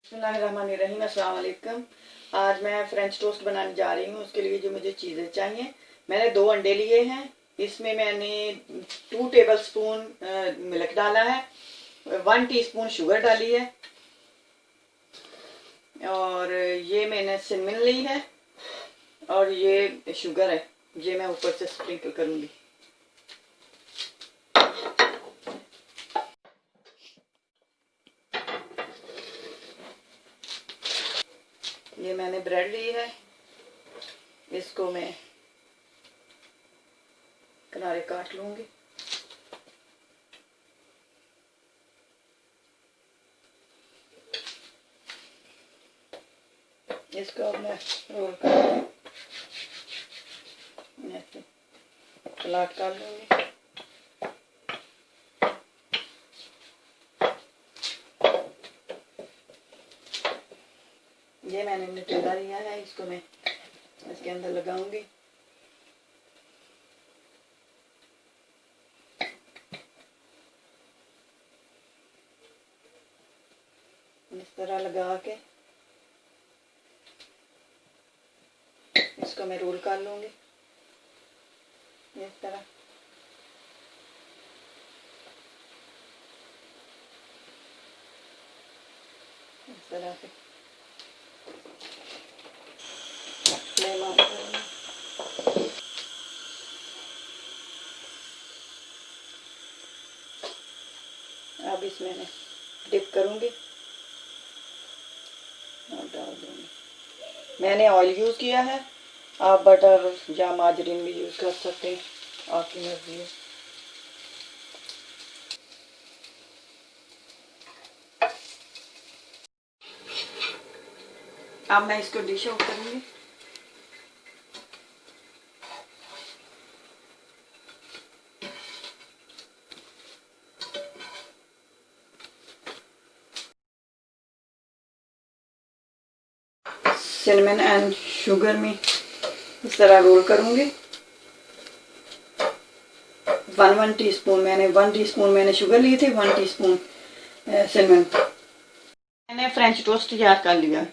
बिस्मिल्लाहिर्रहमानिर्रहीम, अस्सलाम वालेकुम। आज मैं फ्रेंच टोस्ट बनाने जा रही हूँ। उसके लिए जो मुझे चीज़ें चाहिए, मैंने 2 अंडे लिए हैं। इसमें मैंने 2 टेबल स्पून मिल्क डाला है, 1 टीस्पून शुगर डाली है, और ये मैंने सिनमन ली है, और ये शुगर है, ये मैं ऊपर से स्प्रिंकल करूँगी। ये मैंने ब्रेड ली है, इसको मैं किनारे काट लूंगी। इसको अब मैं रोल कर सलाद कर लूंगी। ये मैंने न्यूटेला लिया है, इसको मैं इसके अंदर लगाऊंगी। इस तरह लगा के इसको मैं रोल कर लूंगी इस तरह। इस तरह से फ्लेम ऑन करूंगी। अब इसमें मैं डिप करूंगी और डाल दूंगी। मैंने ऑयल यूज़ किया है, आप बटर या मार्जरीन भी यूज़ कर सकते हैं, आपकी मर्जी है। अब मैं इसको डिश आउट करूंगी। सिनेमन एंड शुगर में इस तरह रोल करूंगी। 1 टीस्पून मैंने 1 टीस्पून मैंने शुगर लिए थे, 1 टीस्पून सिनेमन। मैंने फ्रेंच टोस्ट तैयार कर लिया।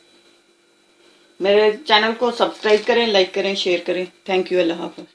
मेरे चैनल को सब्सक्राइब करें, लाइक करें, शेयर करें। Thank you. अल्लाह हाफ़िज़।